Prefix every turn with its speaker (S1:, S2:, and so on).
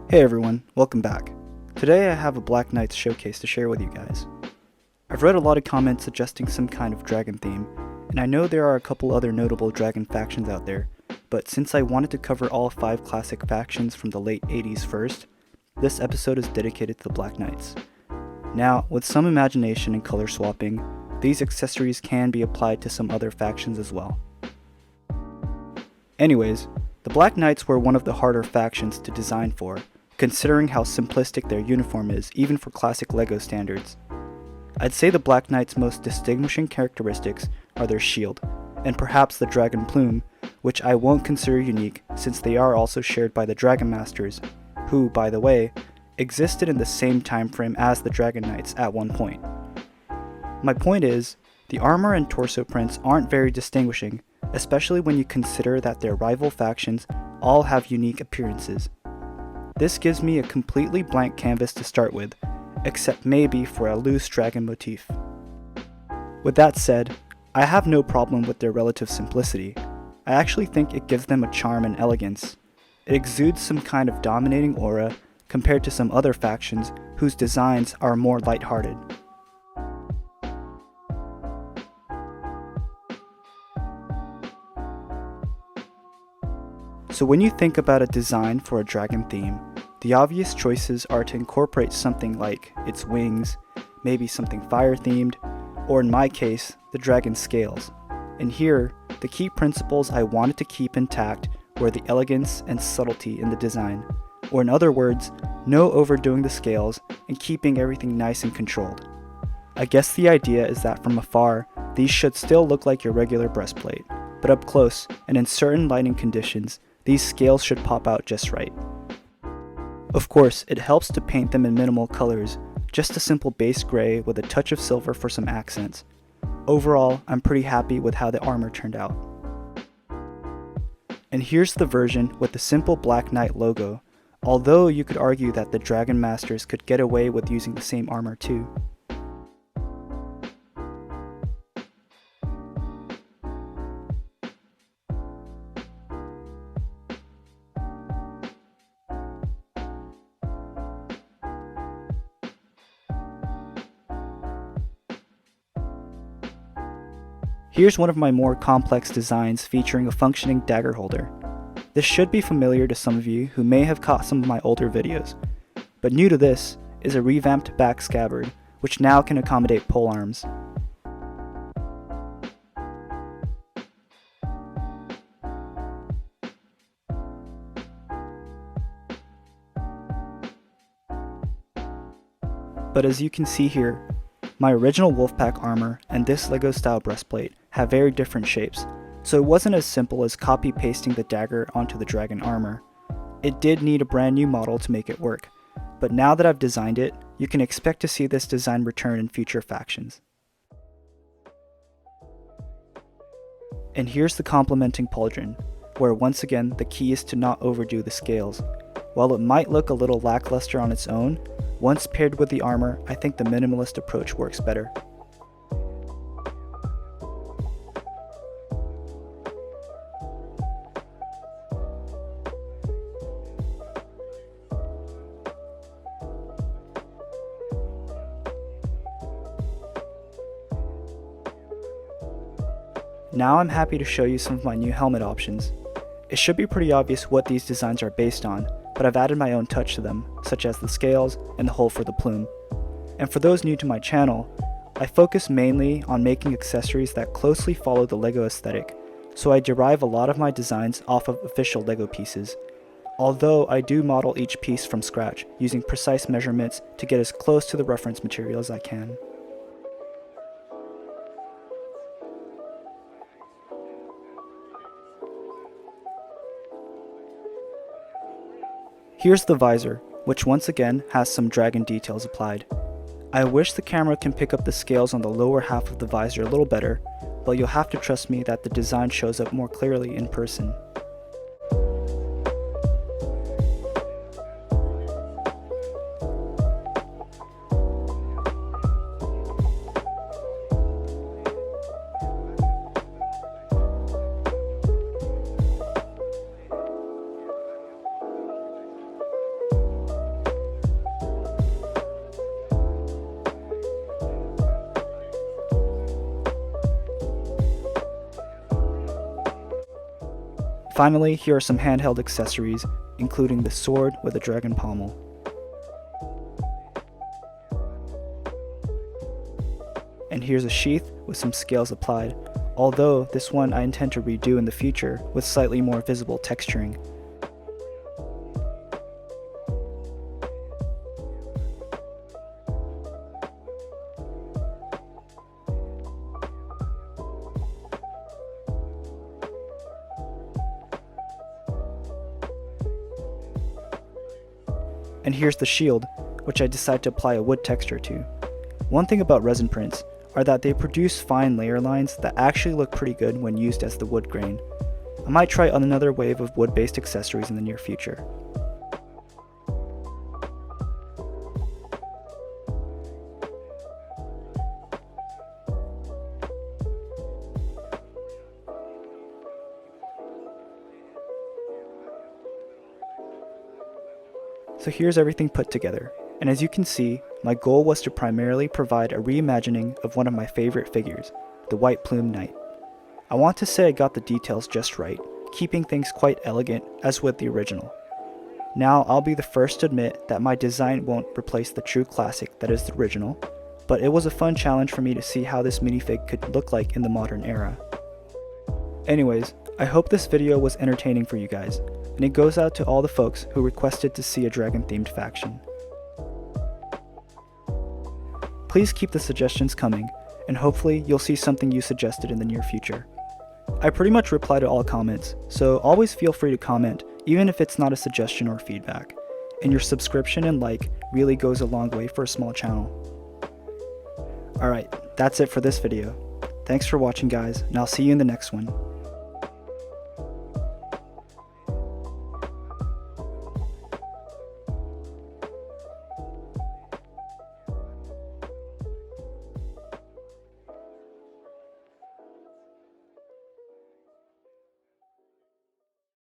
S1: Hey everyone, welcome back. Today I have a Black Knights showcase to share with you guys. I've read a lot of comments suggesting some kind of dragon theme, and I know there are a couple other notable dragon factions out there, but since I wanted to cover all 5 classic factions from the late 80s first, this episode is dedicated to the Black Knights. Now, with some imagination and color swapping, these accessories can be applied to some other factions as well. Anyways, the Black Knights were one of the harder factions to design for, considering how simplistic their uniform is even for classic LEGO standards. I'd say the Black Knights' most distinguishing characteristics are their shield, and perhaps the dragon plume, which I won't consider unique since they are also shared by the Dragon Masters, who, by the way, existed in the same time frame as the Dragon Knights at one point. My point is, the armor and torso prints aren't very distinguishing, especially when you consider that their rival factions all have unique appearances. This gives me a completely blank canvas to start with, except maybe for a loose dragon motif. With that said, I have no problem with their relative simplicity. I actually think it gives them a charm and elegance. It exudes some kind of dominating aura compared to some other factions whose designs are more lighthearted. So when you think about a design for a dragon theme, the obvious choices are to incorporate something like its wings, maybe something fire themed, or in my case, the dragon's scales. And here, the key principles I wanted to keep intact were the elegance and subtlety in the design, or in other words, no overdoing the scales and keeping everything nice and controlled. I guess the idea is that from afar, these should still look like your regular breastplate, but up close and in certain lighting conditions, these scales should pop out just right. Of course, it helps to paint them in minimal colors, just a simple base gray with a touch of silver for some accents. Overall, I'm pretty happy with how the armor turned out. And here's the version with the simple Black Knight logo, although you could argue that the Dragon Masters could get away with using the same armor too. Here's one of my more complex designs featuring a functioning dagger holder. This should be familiar to some of you who may have caught some of my older videos, but new to this is a revamped back scabbard, which now can accommodate pole arms. But as you can see here, my original Wolfpack armor and this LEGO style breastplate have very different shapes, so it wasn't as simple as copy-pasting the dagger onto the dragon armor. It did need a brand new model to make it work, but now that I've designed it, you can expect to see this design return in future factions. And here's the complementing pauldron, where once again the key is to not overdo the scales. While it might look a little lackluster on its own, once paired with the armor, I think the minimalist approach works better. Now I'm happy to show you some of my new helmet options. It should be pretty obvious what these designs are based on, but I've added my own touch to them, such as the scales and the hole for the plume. And for those new to my channel, I focus mainly on making accessories that closely follow the LEGO aesthetic, so I derive a lot of my designs off of official LEGO pieces. Although I do model each piece from scratch, using precise measurements to get as close to the reference material as I can. Here's the visor, which once again has some dragon details applied. I wish the camera can pick up the scales on the lower half of the visor a little better, but you'll have to trust me that the design shows up more clearly in person. Finally, here are some handheld accessories, including the sword with a dragon pommel. And here's a sheath with some scales applied, although this one I intend to redo in the future with slightly more visible texturing. And here's the shield, which I decided to apply a wood texture to. One thing about resin prints are that they produce fine layer lines that actually look pretty good when used as the wood grain. I might try another wave of wood-based accessories in the near future. So here's everything put together, and as you can see, my goal was to primarily provide a reimagining of one of my favorite figures, the White Plume Knight. I want to say I got the details just right, keeping things quite elegant as with the original. Now I'll be the first to admit that my design won't replace the true classic that is the original, but it was a fun challenge for me to see how this minifig could look like in the modern era. Anyways, I hope this video was entertaining for you guys, and it goes out to all the folks who requested to see a dragon-themed faction. Please keep the suggestions coming, and hopefully you'll see something you suggested in the near future. I pretty much reply to all comments, so always feel free to comment, even if it's not a suggestion or feedback, and your subscription and like really goes a long way for a small channel. Alright, that's it for this video. Thanks for watching guys, and I'll see you in the next one.